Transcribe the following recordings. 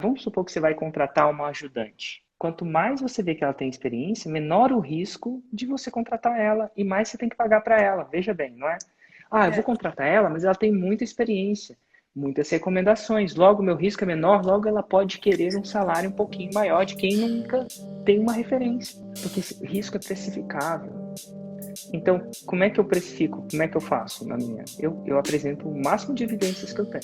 vamos supor que você vai contratar uma ajudante. Quanto mais você vê que ela tem experiência, menor o risco de você contratar ela e mais você tem que pagar para ela. Veja bem, não é? Ah, eu vou É, contratar ela, mas ela tem muita experiência, muitas recomendações. Logo, meu risco é menor, logo ela pode querer um salário um pouquinho maior de quem nunca tem uma referência. Porque esse risco é precificável. Então, como é que eu precifico? Como é que eu faço na minha? Eu apresento o máximo de evidências que eu tenho.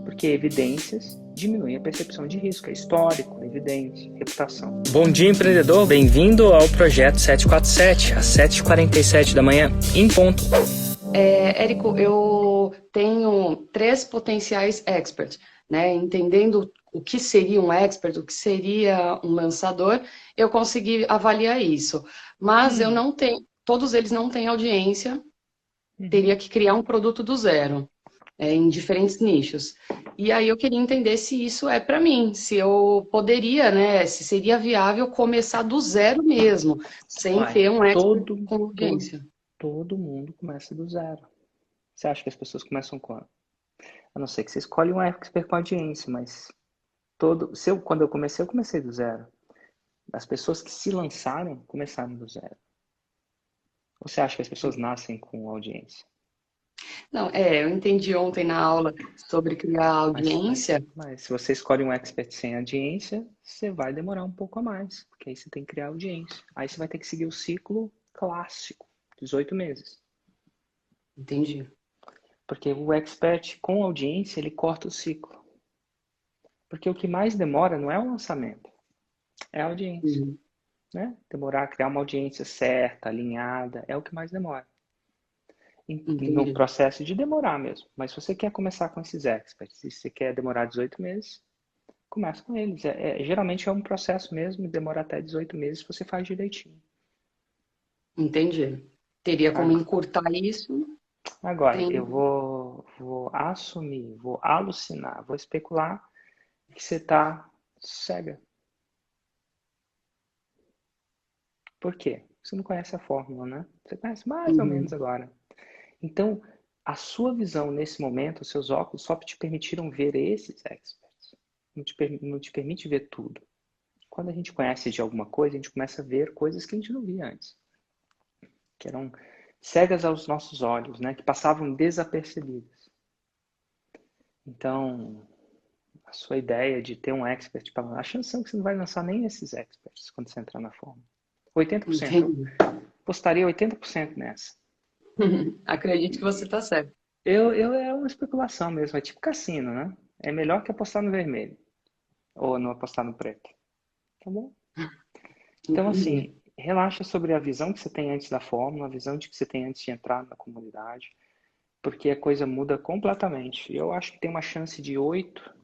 Porque evidências diminuem a percepção de risco. É histórico, evidência, reputação. Bom dia, empreendedor. Bem-vindo ao Projeto 747, às 7h47 da manhã, em ponto. Érico, eu tenho três potenciais experts, né? Entendendo o que seria um expert, o que seria um lançador, eu consegui avaliar isso. Mas eu Hum, não tenho, todos eles não têm audiência, uhum. teria que criar um produto do zero, em diferentes nichos. E aí eu queria entender se isso é para mim, se eu poderia, né? Se seria viável começar do zero mesmo, sem Uai, ter um expert todo, com todo, audiência. todo mundo começa do zero. Você acha que as pessoas começam quando? A não ser que você escolhe um expert com audiência, mas quando eu comecei do zero. As pessoas que se lançaram começaram do zero. Ou você acha que as pessoas nascem com audiência? Não, eu entendi ontem na aula sobre criar Mas, mas, audiência. mas se você escolhe um expert sem audiência, você vai demorar um pouco a mais, porque aí você tem que criar audiência. Aí você vai ter que seguir o ciclo clássico, 18 meses. Entendi. Porque o expert com audiência, ele corta o ciclo. Porque o que mais demora não é o lançamento, é a audiência. Uhum. Né? Demorar a criar uma audiência certa, alinhada, é o que mais demora. No Entendi. processo de demorar mesmo. Mas se você quer começar com esses experts, se você quer demorar 18 meses, começa com eles. Geralmente é um processo mesmo, demora até 18 meses se você faz direitinho. Entendi. Teria como encurtar isso? Agora, Tem. eu vou assumir, vou alucinar, vou especular que você está cega. Por quê? Você não conhece a fórmula, né? Você conhece mais ou menos Uhum. agora. Então, a sua visão nesse momento, os seus óculos só te permitiram ver esses experts. Não te permite ver tudo. Quando a gente conhece de alguma coisa, a gente começa a ver coisas que a gente não via antes, que eram cegas aos nossos olhos, né? Que passavam desapercebidas. Então, a sua ideia de ter um expert para a chance é que você não vai lançar nem esses experts quando você entrar na forma. 80%. Eu Entendi. apostaria 80% nessa. Acredito que você E está certo. é uma especulação mesmo, é tipo cassino, né? É melhor que apostar no vermelho ou não apostar no preto, tá bom? Então, Entendi. assim, relaxa sobre a visão que você tem antes da fórmula, a visão de que você tem antes de entrar na comunidade, porque a coisa muda completamente. Eu acho que tem uma chance de 8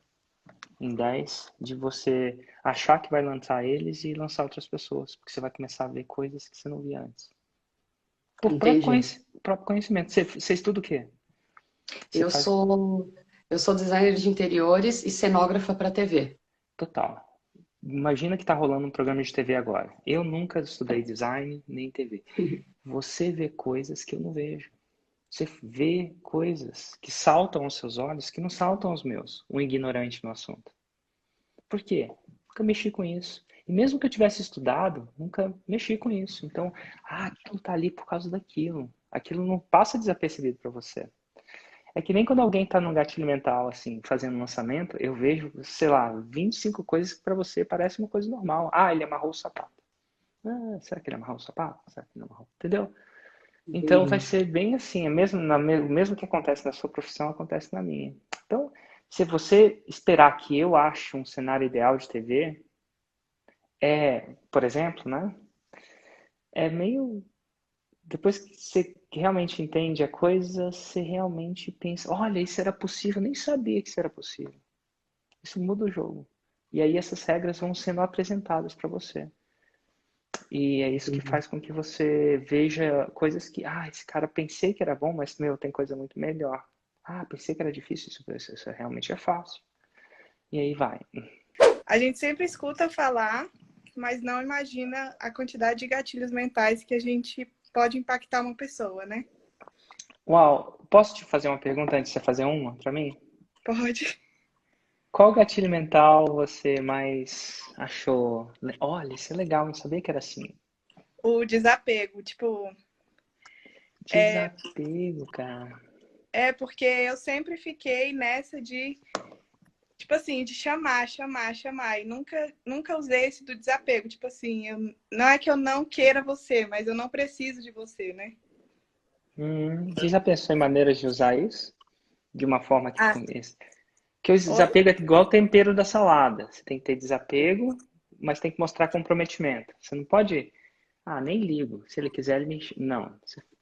em 10 de você achar que vai lançar eles e lançar outras pessoas, porque você vai começar a ver coisas que você não via antes. Por Entendi. próprio conhecimento. Você estuda o quê? Você Eu faz sou, eu sou designer de interiores e cenógrafa para TV. total. Imagina que está rolando um programa de TV agora. Eu nunca estudei design nem TV. Você vê coisas que eu não vejo. Você vê coisas que saltam aos seus olhos que não saltam aos meus, um ignorante no assunto. Por quê? Nunca mexi com isso. E mesmo que eu tivesse estudado, nunca mexi com isso. Então, aquilo tá ali por causa daquilo. Aquilo não passa desapercebido para você. É que nem quando alguém tá num gatilho mental, assim, fazendo um lançamento, eu vejo, sei lá, 25 coisas que para você parece uma coisa normal. Ah, ele amarrou o sapato. Ah, será que ele amarrou o sapato? Será que ele não amarrou? Entendeu? Então vai Entendi. ser bem assim, o mesmo que acontece na sua profissão acontece na minha. Então, se você esperar que eu ache um cenário ideal de TV, por exemplo, né? É meio. Depois que você realmente entende a coisa, você realmente pensa: olha, isso era possível, eu nem sabia que isso era possível. Isso muda o jogo. E aí essas regras vão sendo apresentadas para você. E é isso que Entendi. faz com que você veja coisas que, esse cara pensei que era bom, mas meu, tem coisa muito melhor. Ah, pensei que era difícil, isso realmente é fácil. E aí vai. A gente sempre escuta falar, mas não imagina a quantidade de gatilhos mentais que a gente pode impactar uma pessoa, né? Uau, posso te fazer uma pergunta antes de você fazer uma para mim? Pode. Qual gatilho mental você mais achou? Olha, isso é legal, não sabia que era assim. O desapego, tipo, Desapego, cara. porque eu sempre fiquei nessa de, tipo assim, de chamar, chamar, chamar. E nunca usei esse do desapego. Tipo assim, não é que eu não queira você, mas eu não preciso de você, né? Você já pensou em maneiras de usar isso? De uma forma que... Ah, Que o oi? desapego é igual o tempero da salada. Você tem que ter desapego, mas tem que mostrar comprometimento. Você não pode... Ah, nem ligo. Se ele quiser, ele me... Não.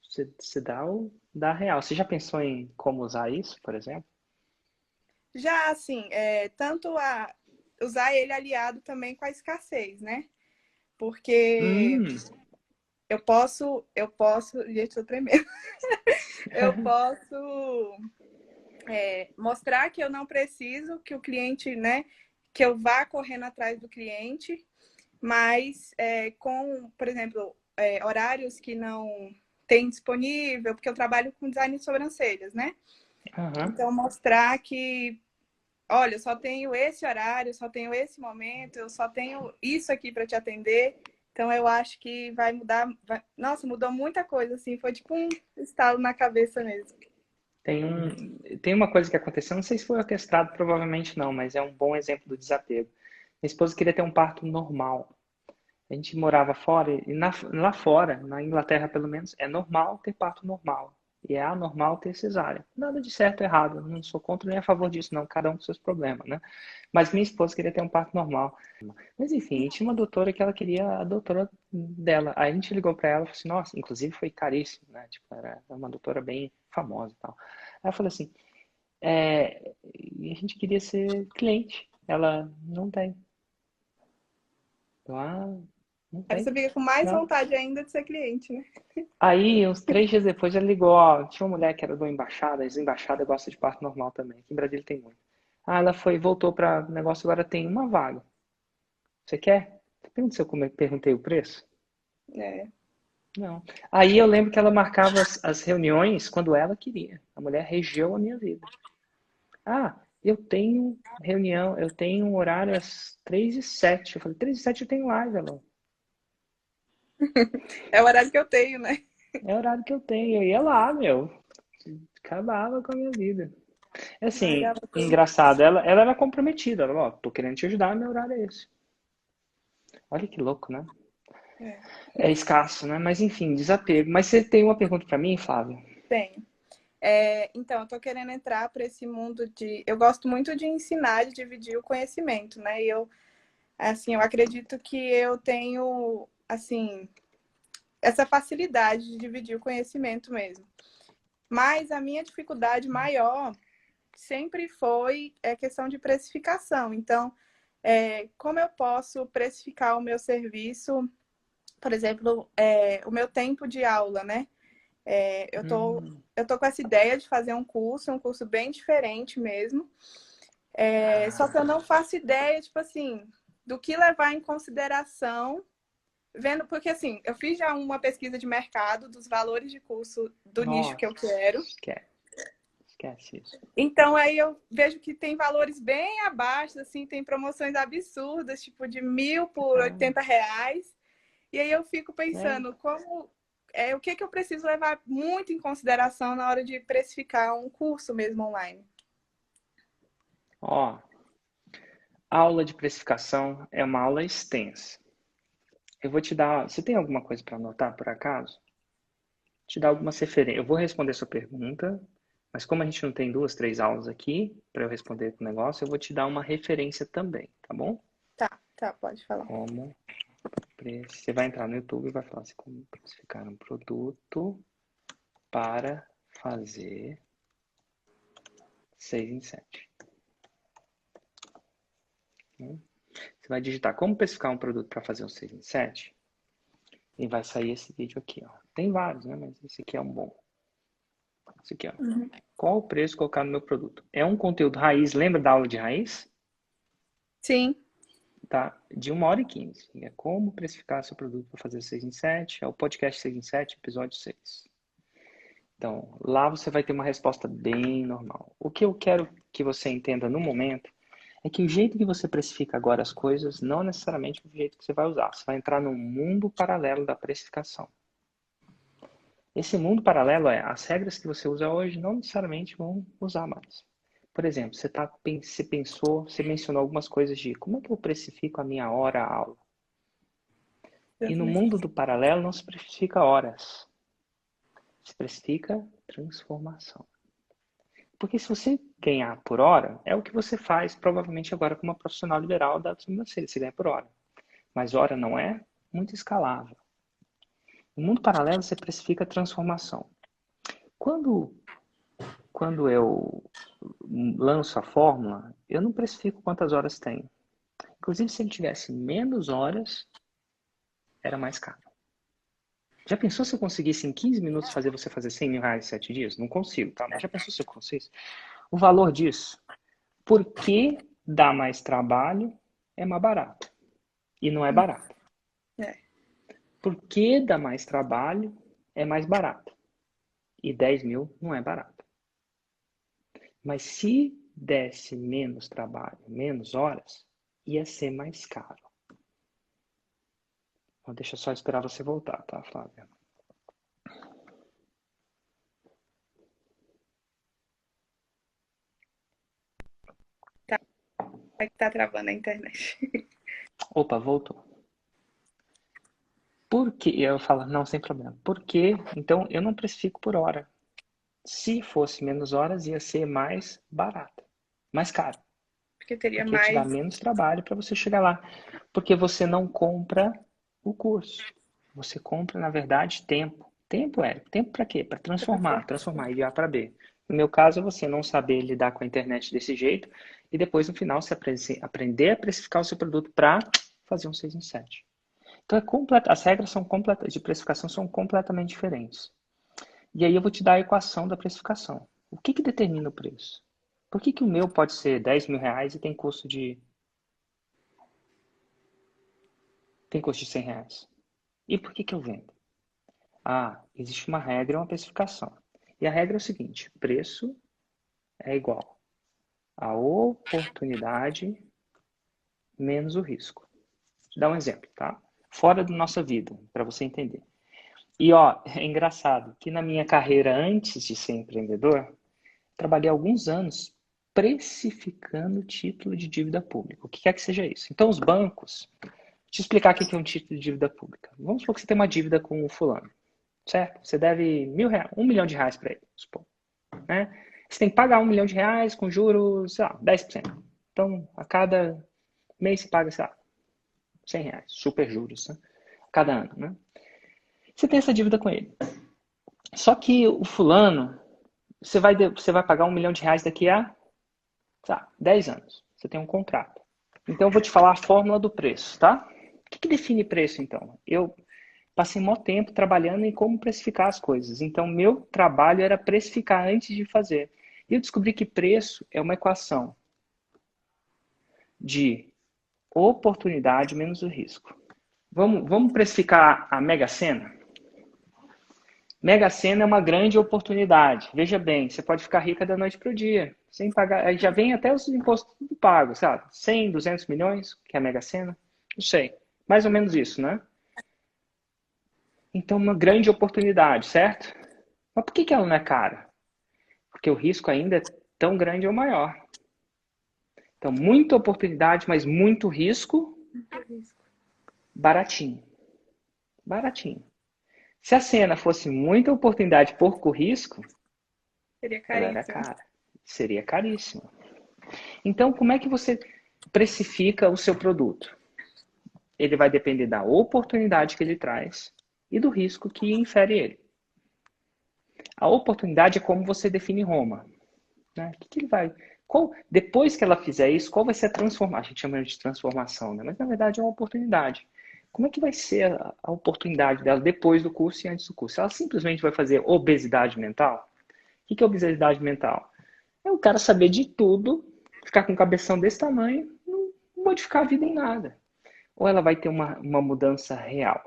Você dá a real. Você já pensou em como usar isso, por exemplo? Já, assim, tanto usar ele aliado também com a escassez, né? Porque Hum. gente, tô tremendo. Eu posso mostrar que eu não preciso que o cliente, né, que eu vá correndo atrás do cliente, mas com, por exemplo, horários que não tem disponível, porque eu trabalho com design de sobrancelhas, né? Aham. Então, mostrar que, olha, eu só tenho esse horário, eu só tenho esse momento, eu só tenho isso aqui para te atender. Então, eu acho que vai mudar. Nossa, mudou muita coisa, assim. Foi tipo um estalo na cabeça mesmo. Tem uma coisa que aconteceu, não sei se foi orquestrado, provavelmente não, mas é um bom exemplo do desapego. Minha esposa queria ter um parto normal. A gente morava fora e lá fora, na Inglaterra pelo menos, é normal ter parto normal. E é anormal ter cesárea. Nada de certo ou errado. Não sou contra nem a favor disso, não. Cada um com seus problemas, né? Mas minha esposa queria ter um parto normal. Mas enfim, tinha uma doutora que ela queria a doutora dela. Aí a gente ligou para ela e falou assim, nossa, inclusive foi caríssimo, né? Tipo, era uma doutora bem famosa e tal. Aí eu falei assim, e a gente queria ser cliente. Ela não tem. Não Aí tem. você fica com mais Não. vontade ainda de ser cliente, né? Aí, uns 3 dias depois, ela ligou, ó, tinha uma mulher que era do embaixada, as embaixadas gostam de parto normal também. Aqui em Brasília tem muito. Ah, ela foi, voltou para o negócio, agora tem uma vaga. Você quer? Você pergunta se eu perguntei o preço? É. Não. Aí eu lembro que ela marcava as reuniões quando ela queria. A mulher regeu a minha vida. Ah, eu tenho reunião, eu tenho um horário às 3h07. Eu falei, 3h07 eu tenho live, ela. É o horário que eu tenho, né? É o horário que eu tenho. Eu ia lá, meu. Acabava com a minha vida. É assim, Largava tudo. engraçado, ela era comprometida. Ela, ó, tô querendo te ajudar, meu horário é esse. Olha que louco, né? É, É escasso, né? Mas enfim, desapego. Mas você tem uma pergunta pra mim, Flávio? tenho. Então, eu tô querendo entrar para esse mundo de. Eu gosto muito de ensinar, de dividir o conhecimento, né? E eu acredito que eu tenho, assim, essa facilidade de dividir o conhecimento mesmo. Mas a minha dificuldade maior sempre foi questão de precificação. Então, como eu posso precificar o meu serviço, por exemplo, o meu tempo de aula, né? Eu tô com essa ideia de fazer um curso bem diferente mesmo. Só que eu não faço ideia, tipo assim, do que levar em consideração, vendo, porque assim, eu fiz já uma pesquisa de mercado dos valores de curso do nicho que Nossa, eu quero. esquece isso. Então aí eu vejo que tem valores bem abaixo, assim, tem promoções absurdas, tipo de 1.000 por Ah, R$ 80. E aí eu fico é. pensando o que eu preciso levar muito em consideração na hora de precificar um curso mesmo online. Ó, aula de precificação é uma aula extensa. Eu vou te dar. Você tem alguma coisa para anotar, por acaso? Te dar algumas referências. Eu vou responder sua pergunta, mas como a gente não tem 2, 3 aulas aqui para eu responder o negócio, eu vou te dar uma referência também, tá bom? Tá, pode falar. Como Você vai entrar no YouTube e vai falar assim, como precificar um produto para fazer 6 em 7. Você vai digitar como precificar um produto para fazer um 6 em 7 e vai sair esse vídeo aqui. Ó. Tem vários, né? Mas esse aqui é um bom. Esse aqui, ó. Qual o preço colocar no meu produto? É um conteúdo raiz. Lembra da aula de raiz? Sim. Tá? De 1h15. É como precificar seu produto para fazer 6 em 7. É o podcast 6 em 7, episódio 6. Então, lá você vai ter uma resposta bem normal. O que eu quero que você entenda no momento é que o jeito que você precifica agora as coisas não necessariamente é o jeito que você vai usar. Você vai entrar num mundo paralelo da precificação. Esse mundo paralelo é as regras que você usa hoje não necessariamente vão usar mais. Por exemplo, você mencionou algumas coisas de como é que eu precifico a minha hora-aula. E no mundo do paralelo não se precifica horas. Se precifica transformação. Porque se você ganhar por hora, é o que você faz provavelmente agora como uma profissional liberal da sobrancelha, você ganha por hora. Mas hora não é muito escalável. No mundo paralelo você precifica transformação. Quando eu lanço a fórmula, eu não precifico quantas horas tem. Inclusive, se ele tivesse menos horas, era mais caro. Já pensou se eu conseguisse em 15 minutos fazer você fazer 100 mil reais em 7 dias? Não consigo, tá? Mas já pensou se eu conseguisse? O valor disso, por que dá mais trabalho, é mais barato. E não é barato. É. Por que dá mais trabalho, é mais barato. E 10 mil não é barato. Mas se desse menos trabalho, menos horas, ia ser mais caro. Então, deixa eu só esperar você voltar, tá, Flávia? Tá travando a internet. Opa, voltou. Por que? Eu falo, não, sem problema. Por quê? Então, eu não precifico por hora. Se fosse menos horas, ia ser mais barato, mais caro. Porque teria Porque ia te dar mais. menos trabalho para você chegar lá. Porque você não compra o curso. Você compra, na verdade, tempo. Tempo é. Tempo para quê? Para transformar de A para B. No meu caso, é você não saber lidar com a internet desse jeito e depois, no final, você aprender a precificar o seu produto para fazer um 6 em 7. Então, as regras de precificação são completamente diferentes. E aí eu vou te dar a equação da precificação. O que determina o preço? Por que o meu pode ser 10 mil reais e tem custo de 100 reais? E por que eu vendo? Ah, existe uma regra e uma precificação. E a regra é o seguinte: preço é igual a oportunidade menos o risco. Vou dar um exemplo, tá? Fora da nossa vida, para você entender. E ó, é engraçado que na minha carreira antes de ser empreendedor, trabalhei alguns anos precificando título de dívida pública, o que quer que seja isso. Então os bancos, deixa eu explicar o que é um título de dívida pública. Vamos supor que você tem uma dívida com o fulano, certo? Você deve R$ 1.000, R$ 1 milhão para ele, supor, né? Você tem que pagar R$ 1 milhão com juros, sei lá, 10%. Então, a cada mês você paga, sei lá, R$ 100, super juros, né? A cada ano, né? Você tem essa dívida com ele. Só que o fulano, você vai pagar R$ 1 milhão daqui a, sei lá, 10 anos. Você tem um contrato. Então, eu vou te falar a fórmula do preço, tá? O que define preço, então? Eu passei muito tempo trabalhando em como precificar as coisas. Então, meu trabalho era precificar antes de fazer. E eu descobri que preço é uma equação de oportunidade menos o risco. Vamos precificar a Mega Sena? Mega Sena é uma grande oportunidade. Veja bem, você pode ficar rica da noite para o dia, sem pagar. Aí já vem até os impostos tudo pagos, sabe? 100, 200 milhões, que é a Mega Sena. Não sei. Mais ou menos isso, né? Então, uma grande oportunidade, certo? Mas por que ela não é cara? Porque o risco ainda é tão grande ou maior. Então, muita oportunidade, mas muito risco, baratinho. Baratinho. Se a cena fosse muita oportunidade e pouco risco, Seria ela era caríssimo. cara. Seria caríssima. Então, como é que você precifica o seu produto? Ele vai depender da oportunidade que ele traz e do risco que infere ele. A oportunidade é como você define Roma. Né? O que ele vai... depois que ela fizer isso, qual vai ser a transformação? A gente chama de transformação, né? Mas na verdade é uma oportunidade. Como é que vai ser a oportunidade dela depois do curso e antes do curso? Ela simplesmente vai fazer obesidade mental? O que é obesidade mental? É o cara saber de tudo, ficar com um cabeção desse tamanho, não modificar a vida em nada. Ou ela vai ter uma mudança real?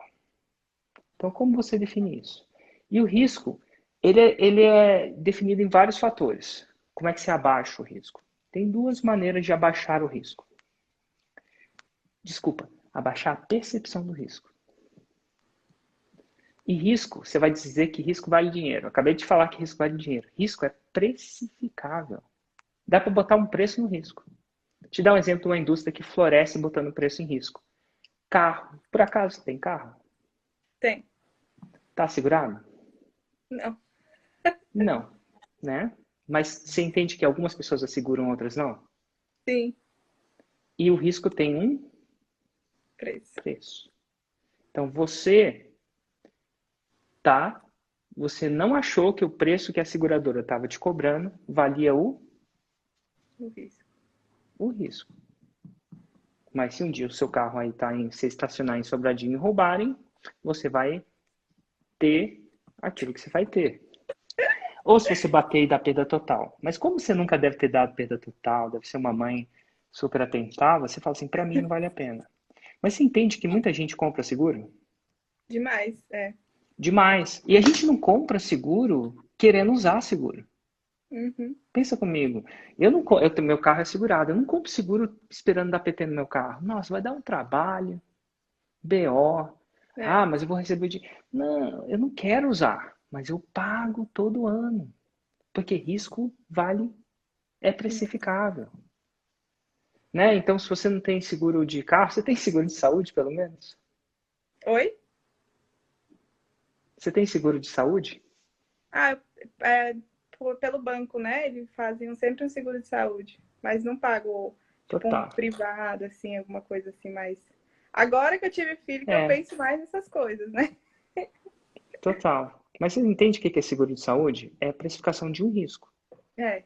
Então, como você define isso? E o risco, ele é definido em vários fatores. Como é que se abaixa o risco? Tem duas maneiras de abaixar o risco. Desculpa, abaixar a percepção do risco. E risco, você vai dizer que risco vale dinheiro. Eu acabei de falar que risco vale dinheiro. Risco é precificável. Dá para botar um preço no risco. Te dar um exemplo de uma indústria que floresce botando preço em risco. Carro. Por acaso tem carro? Tem. Tá segurado? Não. Não, né? Mas você entende que algumas pessoas asseguram, outras não? Sim. E o risco tem um Preço. preço. Então você não achou que o preço que a seguradora estava te cobrando valia O risco. o risco. Mas se um dia o seu carro aí tá em, se estacionar em Sobradinho e roubarem, você vai ter aquilo que você vai ter. Ou se você bater e dar perda total. Mas como você nunca deve ter dado perda total, deve ser uma mãe super atentada, você fala assim, para mim não vale a pena. Mas você entende que muita gente compra seguro? Demais, é. Demais. E a gente não compra seguro querendo usar seguro. Uhum. Pensa comigo. Meu carro é segurado. Eu não compro seguro esperando dar PT no meu carro. Nossa, vai dar um trabalho. BO. É. Ah, mas eu vou receber de. Não, eu não quero usar. Mas eu pago todo ano. Porque risco vale, é precificável. Né? Então, se você não tem seguro de carro, você tem seguro de saúde, pelo menos? Oi? Você tem seguro de saúde? Ah, pelo banco, né? Eles fazem sempre um seguro de saúde, mas não pago, tipo, um Total. privado, assim, alguma coisa assim, mais. Agora que eu tive filho, que eu É, penso mais nessas coisas, né? total. Mas você entende o que é seguro de saúde? É a precificação de um risco. É,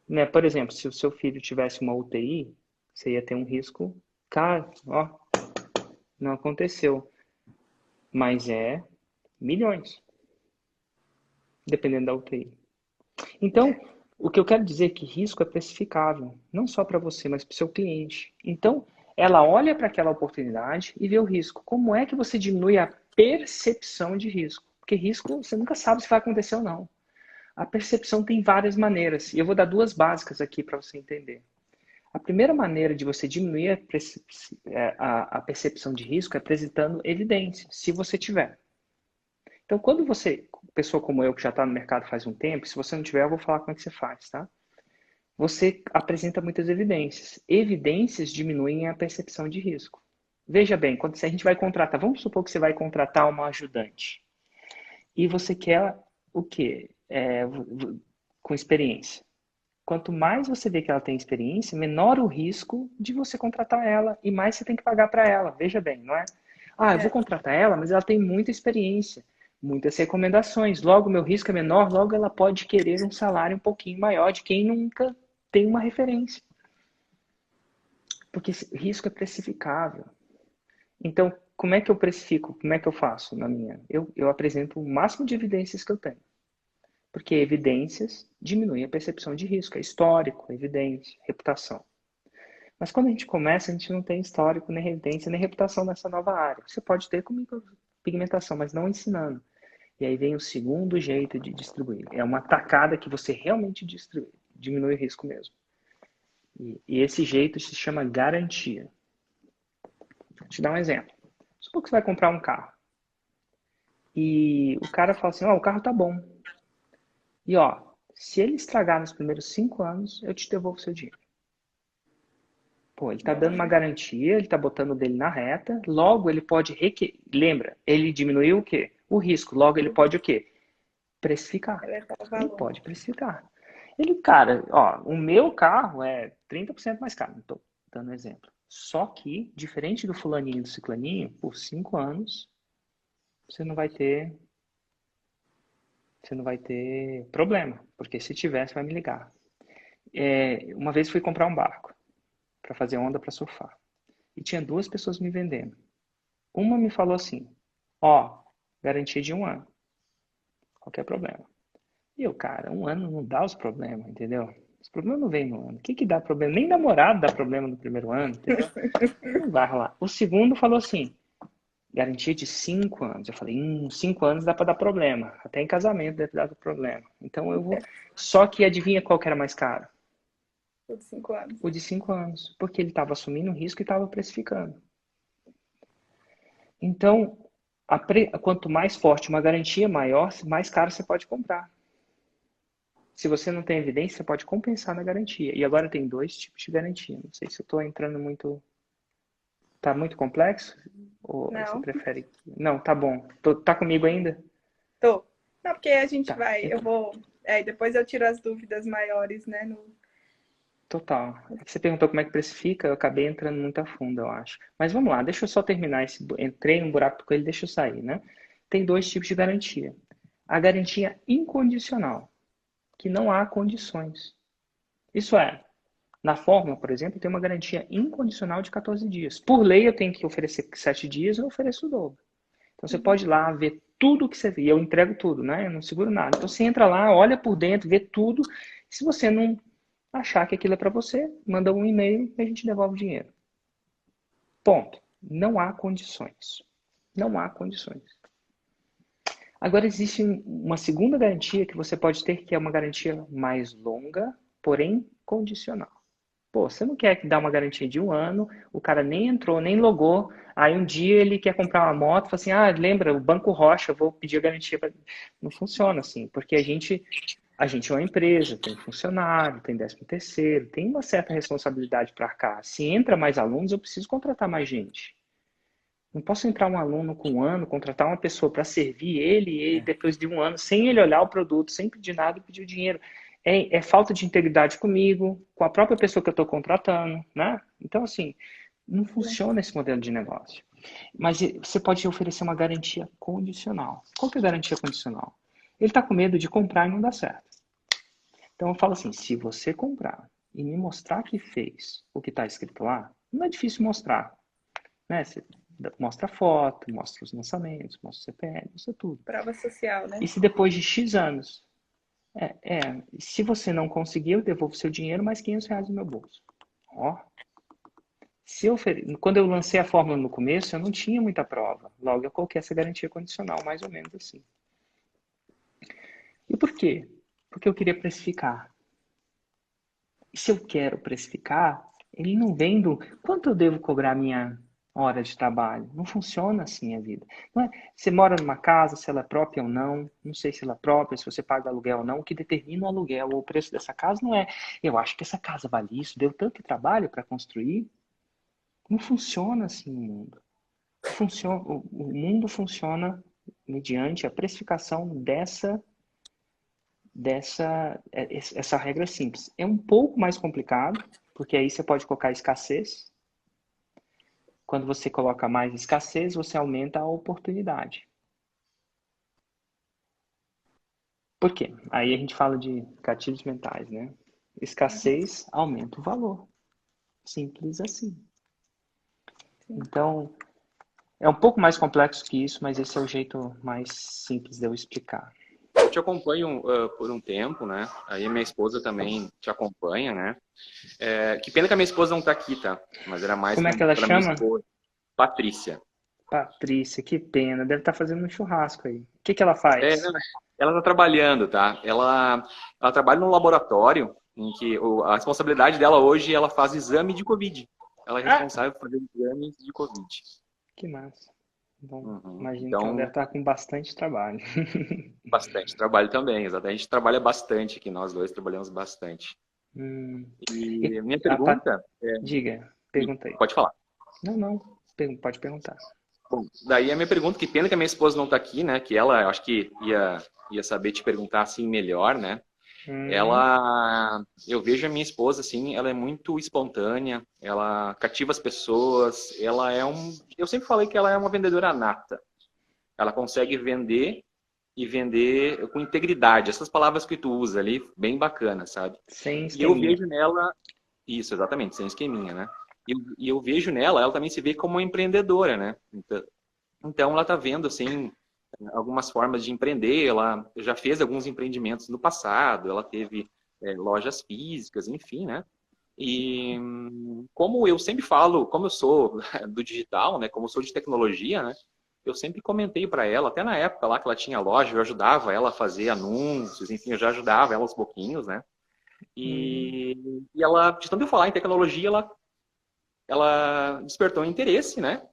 Né? Por exemplo, se o seu filho tivesse uma UTI, você ia ter um risco. Cara, ó, não aconteceu. Mas é milhões, dependendo da UTI. Então, é. o que eu quero dizer é que risco é precificável, não só para você, mas para o seu cliente. Então, ela olha para aquela oportunidade e vê o risco. Como é que você diminui a percepção de risco? Porque risco, você nunca sabe se vai acontecer ou não. A percepção tem várias maneiras, e eu vou dar duas básicas aqui para você entender. A primeira maneira de você diminuir a percepção de risco é apresentando evidência, se você tiver. Então, quando você, pessoa como eu, que já está no mercado faz um tempo, se você não tiver, eu vou falar como é que você faz, tá? Você apresenta muitas evidências. Evidências diminuem a percepção de risco. Veja bem, quando a gente vai contratar, vamos supor que você vai contratar uma ajudante. E você quer o quê? Com experiência. Quanto mais você vê que ela tem experiência, menor o risco de você contratar ela e mais você tem que pagar para ela. Veja bem, não é? Ah, eu vou É. contratar ela, mas ela tem muita experiência, muitas recomendações. Logo, meu risco é menor, logo ela pode querer um salário um pouquinho maior de quem nunca tem uma referência. Porque risco é precificável. Então, como é que eu precifico? Como é que eu faço na minha? Eu apresento o máximo de evidências que eu tenho. Porque evidências diminuem a percepção de risco. É histórico, evidência, reputação. Mas quando a gente começa, a gente não tem histórico, nem evidência, nem reputação nessa nova área. Você pode ter com micropigmentação, mas não ensinando. E aí vem o segundo jeito de distribuir. É uma tacada que você realmente diminui o risco mesmo. E esse jeito se chama garantia. Vou te dar um exemplo. Supor que você vai comprar um carro. E o cara fala assim, ó, o carro tá bom. E ó, se ele estragar nos primeiros 5 anos, eu te devolvo o seu dinheiro. Pô, ele tá Bom, dando uma garantia, ele tá botando o dele na reta, logo ele pode Lembra, ele diminuiu o quê? O risco. Logo ele pode o quê? Precificar. elevar o Ele valor. pode precificar. Ele, cara, ó, o meu carro é 30% mais caro, não tô dando exemplo. Só que, diferente do fulaninho e do ciclaninho, por 5 anos, você não vai ter problema, porque se tiver, você vai me ligar. Uma vez fui comprar um barco para fazer onda para surfar. E tinha duas pessoas me vendendo. Uma me falou assim, ó, garantia de 1 ano, qualquer problema. E eu, cara, 1 ano não dá os problemas, entendeu? Os problemas não vêm no ano. O que dá problema? Nem namorado dá problema no primeiro ano, entendeu? Não vai rolar. O segundo falou assim, garantia de 5 anos. Eu falei, 5 anos dá para dar problema. Até em casamento deve dar problema. Então eu vou... Só que adivinha qual que era mais caro? O de 5 anos. O de 5 anos, porque ele estava assumindo o risco e estava precificando. Então, quanto mais forte uma garantia, maior, mais caro você pode comprar. Se você não tem evidência, você pode compensar na garantia. E agora tem 2 tipos de garantia. Não sei se eu estou entrando muito... Tá muito complexo? Ou você Não. prefere... Não, tá bom. Tá comigo ainda? Tô. Não, porque a gente Tá. vai, eu vou... depois eu tiro as dúvidas maiores, né? Total. Você perguntou como é que precifica, eu acabei entrando muito a fundo, eu acho. Mas vamos lá, deixa eu só terminar esse... Entrei no buraco com ele, deixa eu sair, né? Tem 2 tipos de garantia. A garantia incondicional, que não há condições. Isso é, na fórmula, por exemplo, tem uma garantia incondicional de 14 dias. Por lei, eu tenho que oferecer 7 dias, eu ofereço o dobro. Então, você pode ir lá ver tudo que você vê. E eu entrego tudo, né? Eu não seguro nada. Então, você entra lá, olha por dentro, vê tudo. Se você não achar que aquilo é para você, manda um e-mail e a gente devolve o dinheiro. Ponto. Não há condições. Não há condições. Agora, existe uma segunda garantia que você pode ter, que é uma garantia mais longa, porém condicional. Pô, você não quer dar uma garantia de 1 ano, o cara nem entrou, nem logou, aí um dia ele quer comprar uma moto, fala assim, lembra, o Banco Rocha, eu vou pedir a garantia. Não funciona assim, porque a gente é uma empresa, tem funcionário, tem 13º, tem uma certa responsabilidade para arcar. Se entra mais alunos, eu preciso contratar mais gente. Não posso entrar um aluno com 1 ano, contratar uma pessoa para servir ele e depois de 1 ano, sem ele olhar o produto, sem pedir nada e pedir o dinheiro. É falta de integridade comigo, com a própria pessoa que eu estou contratando, né? Então, assim, não funciona esse modelo de negócio. Mas você pode oferecer uma garantia condicional. Qual que é a garantia condicional? Ele está com medo de comprar e não dar certo. Então, eu falo assim, se você comprar e me mostrar que fez o que está escrito lá, não é difícil mostrar, né? Você mostra a foto, mostra os lançamentos, mostra o CPF, mostra tudo. Prova social, né? E se depois de X anos, se você não conseguir, eu devolvo seu dinheiro mais R$ 500 no meu bolso. Ó. Quando eu lancei a fórmula no começo, eu não tinha muita prova. Logo, eu coloquei essa garantia condicional, mais ou menos assim. E por quê? Porque eu queria precificar. E se eu quero precificar, ele não vem do quanto eu devo cobrar minha hora de trabalho. Não funciona assim a vida. Não é, você mora numa casa, se ela é própria ou não, não sei se ela é própria, se você paga aluguel ou não, o que determina o aluguel ou o preço dessa casa não é, eu acho que essa casa vale isso, deu tanto trabalho para construir. Não funciona assim o mundo. O mundo funciona mediante a precificação essa regra simples. É um pouco mais complicado, porque aí você pode colocar escassez. Quando você coloca mais escassez, você aumenta a oportunidade. Por quê? Aí a gente fala de gatilhos mentais, né? Escassez aumenta o valor. Simples assim. Então, é um pouco mais complexo que isso, mas esse é o jeito mais simples de eu explicar. Eu te acompanho por um tempo, né? Aí minha esposa também te acompanha, né? Que pena que a minha esposa não tá aqui, tá? Mas era mais Como é que ela chama? Patrícia. Patrícia, que pena. Deve estar fazendo um churrasco aí. O que ela faz? Ela tá trabalhando, tá? Ela trabalha num laboratório em que a responsabilidade dela hoje, ela faz exame de Covid. Ela é responsável por fazer exames de Covid. Que massa. Bom, imagino que ela deve estar com bastante trabalho. Bastante trabalho também, exatamente. A gente trabalha bastante aqui, nós dois trabalhamos bastante. E minha pergunta... Diga, pergunta aí. Pode falar. Não, pode perguntar. Bom, daí a minha pergunta, que pena que a minha esposa não está aqui, né? Que ela, acho que ia saber te perguntar assim melhor, né? Eu vejo a minha esposa assim, ela é muito espontânea, ela cativa as pessoas, eu sempre falei que ela é uma vendedora nata. Ela consegue vender e vender com integridade. Essas palavras que tu usa ali, bem bacana, sabe? Sem esqueminha. E eu vejo nela, isso, exatamente, sem esqueminha, né? E eu vejo nela, ela também se vê como uma empreendedora, né? Então ela tá vendo, assim, algumas formas de empreender. Ela já fez alguns empreendimentos no passado, ela teve lojas físicas, enfim, né? E como eu sempre falo, como eu sou do digital, né? Como eu sou de tecnologia, né? Eu sempre comentei para ela, até na época lá que ela tinha loja, eu ajudava ela a fazer anúncios, enfim, eu já ajudava ela aos pouquinhos, né? E ela, de tanto eu falar em tecnologia, ela despertou interesse, né?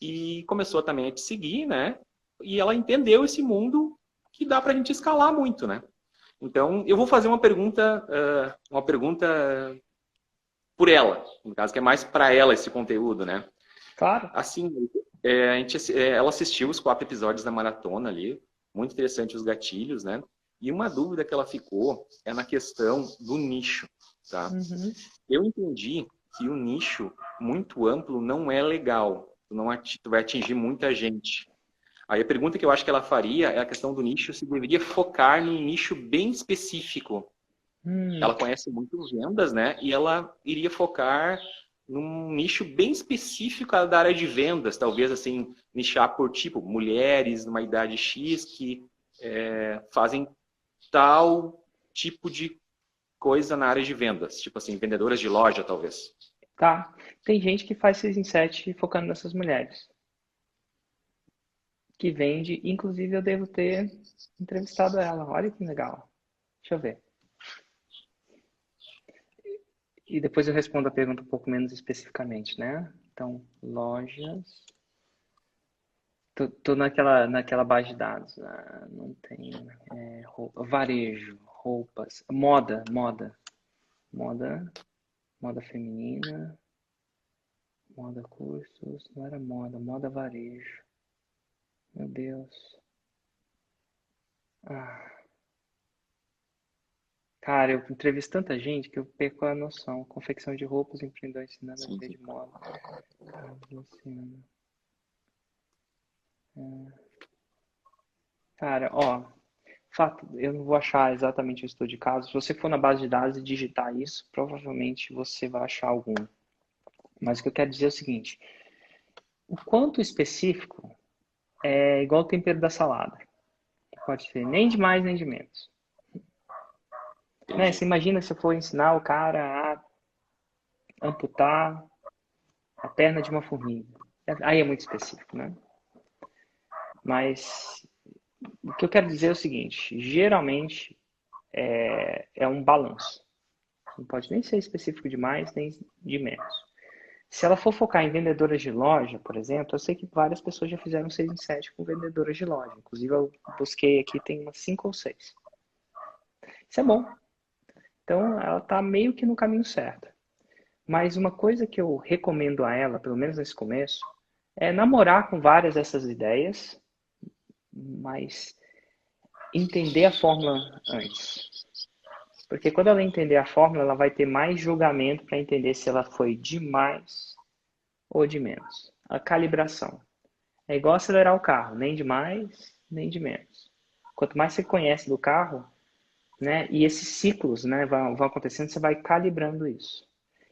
E começou também a te seguir, né? E ela entendeu esse mundo que dá pra gente escalar muito, né? Então, eu vou fazer uma pergunta por ela, no caso, que é mais para ela esse conteúdo, né? Claro. Assim, ela assistiu os 4 episódios da maratona ali, muito interessante os gatilhos, né? E uma dúvida que ela ficou é na questão do nicho, tá? Uhum. Eu entendi que o nicho muito amplo não é legal, tu vai atingir muita gente. Aí a pergunta que eu acho que ela faria é a questão do nicho, se deveria focar num nicho bem específico. Ela conhece muito vendas, né? E ela iria focar num nicho bem específico da área de vendas, talvez assim, nichar por tipo, mulheres numa idade X que fazem tal tipo de coisa na área de vendas, tipo assim, vendedoras de loja, talvez. Tá. Tem gente que faz 6 em 7 focando nessas mulheres. Que vende, inclusive eu devo ter entrevistado ela. Olha que legal. Deixa eu ver. E depois eu respondo a pergunta um pouco menos especificamente, né? Então, lojas. Tô naquela base de dados. Ah, não tem. Varejo, roupas, moda. Moda feminina, moda cursos, não era moda varejo. Meu Deus. Ah, cara, eu entrevisto tanta gente que eu perco a noção. Confecção de roupas, empreendedor ensinando a Sim, viver sim. de moda. Carlos Luciano. Cara, ó, fato, eu não vou achar exatamente o estudo de caso. Se você for na base de dados e digitar isso, provavelmente você vai achar algum. Mas o que eu quero dizer é o seguinte: o quanto específico é igual o tempero da salada. Pode ser nem de mais nem de menos. Né? Entendi. Você imagina se eu for ensinar o cara a amputar a perna de uma formiga. Aí é muito específico, né? Mas o que eu quero dizer é o seguinte: geralmente é um balanço. Não pode nem ser específico de mais nem de menos. Se ela for focar em vendedoras de loja, por exemplo, eu sei que várias pessoas já fizeram 6 em 7 com vendedoras de loja. Inclusive, eu busquei aqui, tem umas 5 ou 6. Isso é bom. Então, ela está meio que no caminho certo. Mas uma coisa que eu recomendo a ela, pelo menos nesse começo, é namorar com várias dessas ideias, mas entender a fórmula antes. Porque quando ela entender a fórmula, ela vai ter mais julgamento para entender se ela foi de mais ou de menos. A calibração. É igual acelerar o carro, nem de mais, nem de menos. Quanto mais você conhece do carro, né, e esses ciclos, né, vão acontecendo, você vai calibrando isso.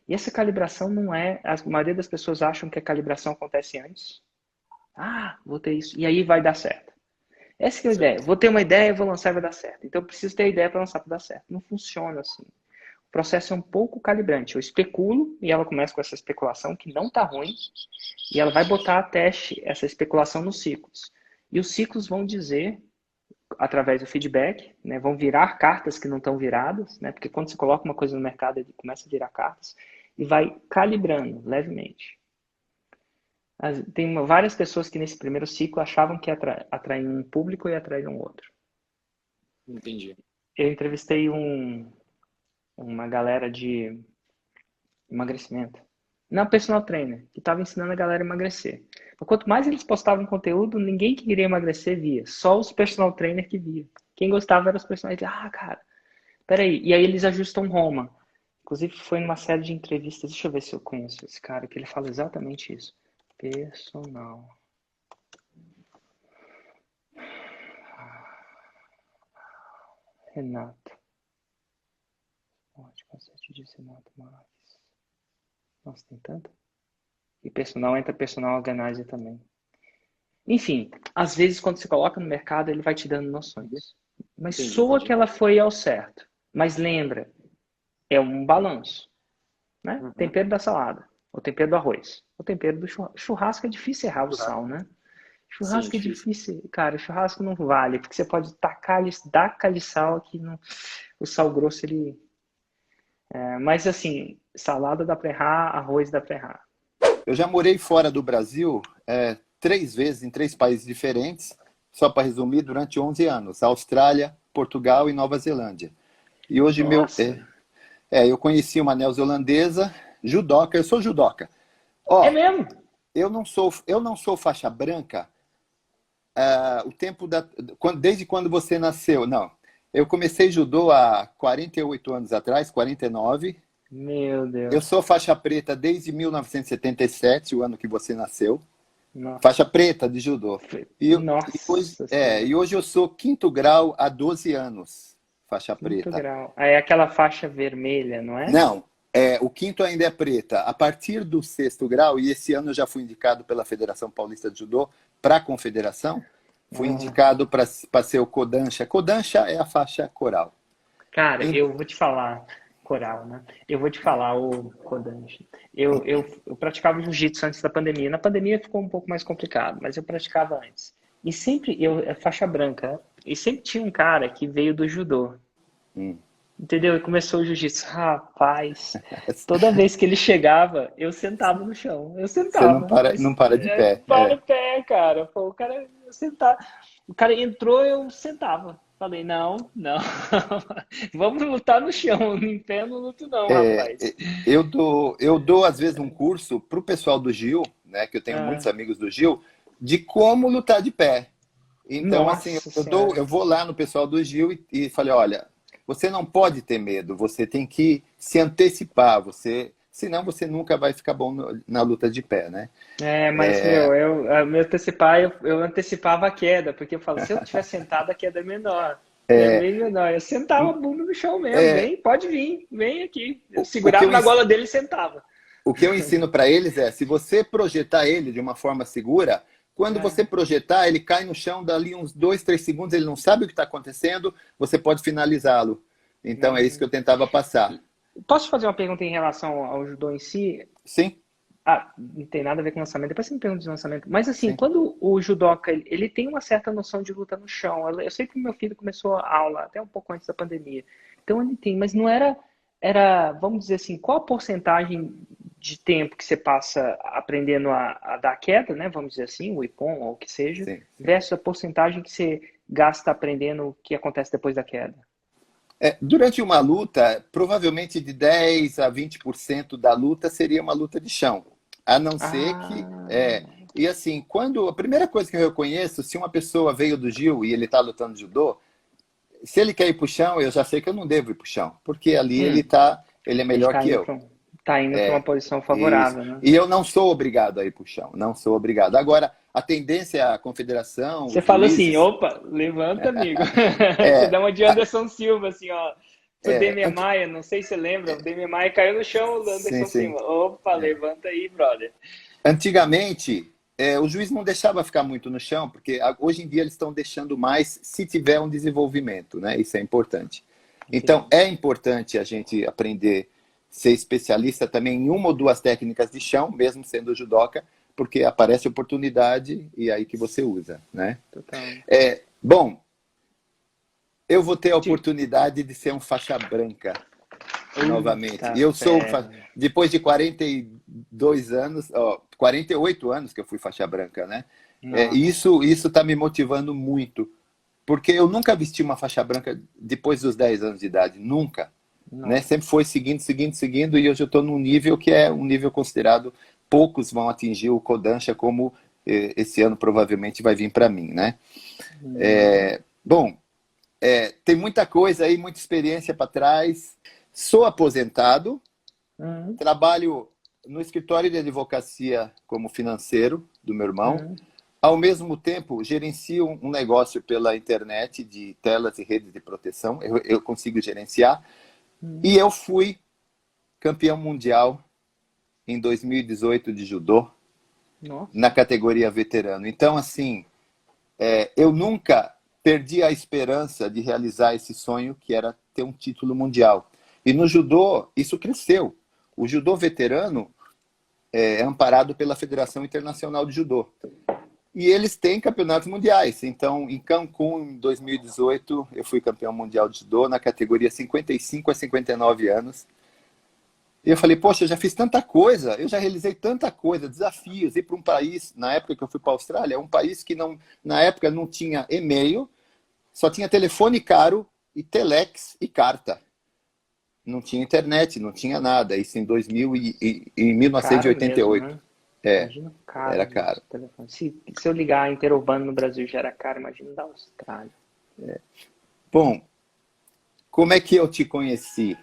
E essa calibração não é... A maioria das pessoas acham que a calibração acontece antes. Ah, vou ter isso. E aí vai dar certo. Essa que é a ideia. Certo. Vou ter uma ideia, vou lançar e vai dar certo. Então eu preciso ter a ideia para lançar para dar certo. Não funciona assim. O processo é um pouco calibrante. Eu especulo e ela começa com essa especulação que não está ruim e ela vai botar a teste essa especulação nos ciclos. E os ciclos vão dizer, através do feedback, né, vão virar cartas que não estão viradas, né, porque quando você coloca uma coisa no mercado, ele começa a virar cartas e vai calibrando levemente. Tem várias pessoas que nesse primeiro ciclo achavam que atraíam um público e atraíam outro. Entendi. Eu entrevistei uma galera de emagrecimento. Não, personal trainer, que estava ensinando a galera a emagrecer. Mas quanto mais eles postavam conteúdo, ninguém que queria emagrecer via. Só os personal trainer que via. Quem gostava eram os personagens. Ah, cara, peraí. E aí eles ajustam Roma. Inclusive foi numa série de entrevistas. Deixa eu ver se eu conheço esse cara, que ele fala exatamente isso. Personal. Renato. Ótimo, conceito de Renato Marques. Nossa, tem tanto. E personal entra personal organizer também. Enfim, às vezes quando você coloca no mercado, ele vai te dando noções. Mas soa que Entendi. ela foi ao certo. Mas lembra, é um balanço. Né? Uhum. Tempero da salada, o tempero do arroz, o tempero do churrasco. Churrasco é difícil errar o sal, né? Sim, Churrasco é difícil. difícil. Cara, churrasco não vale, porque você pode tacar, dar caliçal que não... o sal grosso, ele Mas assim, salada dá pra errar, arroz dá pra errar. Eu já morei fora do Brasil 3 vezes, em 3 países diferentes, só para resumir, durante 11 anos. Austrália, Portugal e Nova Zelândia. E hoje Nossa, eu conheci uma neozelandesa, judoca, eu sou judoca. é Ó, mesmo? eu não sou faixa branca o tempo desde quando você nasceu, não. Eu comecei judô há 48 anos atrás, 49. Meu Eu Deus. sou faixa preta desde 1977, o ano que você nasceu. Nossa, Faixa preta de judô. Nossa Senhora. E hoje eu sou quinto grau há 12 anos, faixa Quinto preta. grau. Aí é aquela faixa vermelha, não é? Não, o quinto ainda é preta. A partir do sexto grau, e esse ano eu já fui indicado pela Federação Paulista de Judô para a confederação, fui indicado para ser o Kodansha. Kodansha é a faixa coral. Cara, E- eu vou te falar, coral, né? Eu vou te falar, o Kodansha. Eu praticava jiu-jitsu antes da pandemia. Na pandemia ficou um pouco mais complicado, mas eu praticava antes. E sempre, é faixa branca, e sempre tinha um cara que veio do judô. Hum. Entendeu? E começou o jiu-jitsu. Rapaz, toda vez que ele chegava, eu sentava no chão. Eu Você não sentava. para, não para de pé. Para o pé, cara. Pô, o cara, eu sentava. O cara entrou, eu sentava. Falei, não, não. Vamos lutar no chão. Em pé eu não luto, não, rapaz. Eu dou, às vezes, um curso para o pessoal do Gil, né, que eu tenho muitos Ah, amigos do Gil, de como lutar de pé. Então, assim, nossa senhora. eu vou lá no pessoal do Gil e falei, olha, você não pode ter medo, você tem que se antecipar, senão você nunca vai ficar bom na luta de pé, né? Mas, meu, eu antecipava a queda, porque eu falo, se eu estiver sentado, a queda é menor. É bem menor. Eu sentava a bunda no chão mesmo. É, Vem, pode vir, vem aqui. Eu o que segurava eu, na ens- gola dele e sentava. o que eu ensino para eles se você projetar ele de uma forma segura, quando É, você projetar, ele cai no chão, dali uns 2, 3 segundos, ele não sabe o que está acontecendo, você pode finalizá-lo. Então, é isso que eu tentava passar. Posso fazer uma pergunta em relação ao judô em si? Sim, Não tem nada a ver com lançamento. Depois você me pergunta de lançamento. Mas assim, sim. quando o judoca, ele tem uma certa noção de luta no chão. Eu sei que meu filho começou a aula até um pouco antes da pandemia. Então ele tem, mas não vamos dizer assim, qual a porcentagem de tempo que você passa aprendendo a dar queda, né? Vamos dizer assim, o ippon ou o que seja, Sim. versus a porcentagem que você gasta aprendendo o que acontece depois da queda. Durante uma luta, provavelmente de 10 a 20% da luta seria uma luta de chão. A não ser que. Ah, E assim, a primeira coisa que eu reconheço, se uma pessoa veio do Gil e ele está lutando judô, se ele quer ir para o chão, eu já sei que eu não devo ir para o chão, porque ali hum, ele é ele melhor que eu. tá indo para uma posição Isso. favorável, né? E eu não sou obrigado a ir para o chão, não sou obrigado. Agora, a tendência é a confederação, Você os fala assim, juízes. opa, levanta, amigo. Você É, dá uma de Anderson Silva, assim, ó. Pro é, Demian Maia, não sei se você lembra, o Demian Maia caiu no chão, o sim, Anderson sim. Silva. Opa, levanta aí, brother. Antigamente, o juiz não deixava ficar muito no chão, porque hoje em dia eles estão deixando mais se tiver um desenvolvimento, né? Isso é importante. Então, Entendi. é importante a gente aprender ser especialista também em uma ou duas técnicas de chão, mesmo sendo judoca, porque aparece oportunidade e é aí que você usa, né? Total. Bom, eu vou ter a De- oportunidade de ser um faixa branca novamente. Puta E eu sou, fé. depois de 42 anos, 48 anos que eu fui faixa branca, né? E Nossa, isso está me motivando muito, porque eu nunca vesti uma faixa branca depois dos 10 anos de idade, nunca. Né? nossa. Sempre foi seguindo, seguindo, seguindo, e hoje eu estou num nível que é um nível considerado, poucos vão atingir o Kodansha, como esse ano provavelmente vai vir para mim, né? Bom, tem muita coisa aí, muita experiência para trás. Sou aposentado, Uhum, trabalho no escritório de advocacia como financeiro do meu irmão. uhum. Ao mesmo tempo, gerencio um negócio pela internet de telas e redes de proteção. Eu consigo gerenciar. E eu fui campeão mundial em 2018 de judô, Nossa. na categoria veterano. Então, assim, eu nunca perdi a esperança de realizar esse sonho, que era ter um título mundial. E no judô, isso cresceu. O judô veterano é amparado pela Federação Internacional de Judô. E eles têm campeonatos mundiais. Então, em Cancún, em 2018, eu fui campeão mundial de judô na categoria 55 a 59 anos. E eu falei, poxa, eu já fiz tanta coisa, eu já realizei tanta coisa, desafios, ir para um país, na época que eu fui para a Austrália, um país que não, na época não tinha e-mail, só tinha telefone caro e telex e carta. Não tinha internet, não tinha nada. Isso em 2000 em Caro 1988. mesmo, né? É, Imagina caro era esse caro. telefone. Se eu ligar interurbano no Brasil já era caro, imagina da Austrália. Bom, como é que eu te conheci?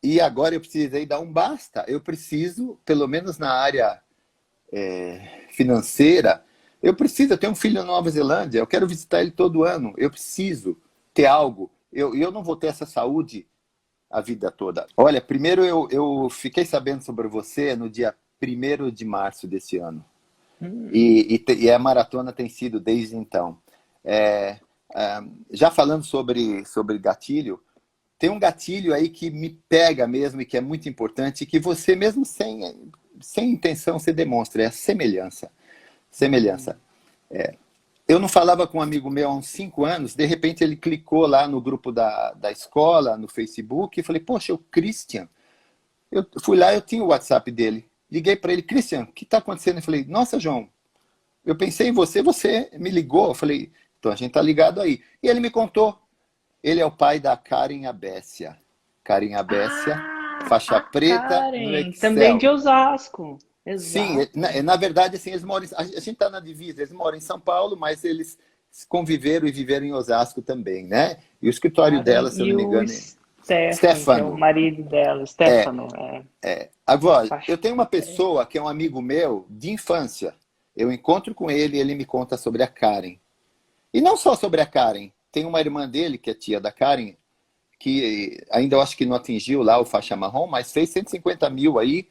E agora eu precisei dar um basta. Eu preciso, pelo menos na área financeira, eu tenho um filho na Nova Zelândia, eu quero visitar ele todo ano. Eu preciso ter algo. Eu não vou ter essa saúde a vida toda. Olha, primeiro eu fiquei sabendo sobre você no dia 1º de março desse ano. E a maratona tem sido desde então. Já falando sobre gatilho, tem um gatilho aí que me pega mesmo e que é muito importante, que você mesmo sem intenção você demonstra, é a semelhança. Semelhança. Eu não falava com um amigo meu há uns 5 anos, de repente ele clicou lá no grupo da escola, no Facebook, e falei, poxa, o Christian. Eu fui lá, eu tinha o WhatsApp dele. Liguei para ele, Christian, o que está acontecendo? Eu falei, nossa, João, eu pensei em você, você me ligou. Eu falei, então a gente tá ligado aí. E ele me contou. Ele é o pai da Karen Abessia. Karen Abessia, faixa preta no Karen, Excel. também de Osasco. Sim, Exato. na verdade, assim, eles moram, a gente está na divisa, eles moram em São Paulo, mas eles conviveram e viveram em Osasco também, né? E o escritório Karen dela, se eu e não me o engano, Stefano, que é o marido dela, Stefano. Agora, Faixa eu tenho uma pessoa que é um amigo meu de infância. Eu encontro com ele e ele me conta sobre a Karen. E não só sobre a Karen. Tem uma irmã dele, que é tia da Karen, que ainda eu acho que não atingiu lá o faixa marrom, mas fez 150 mil aí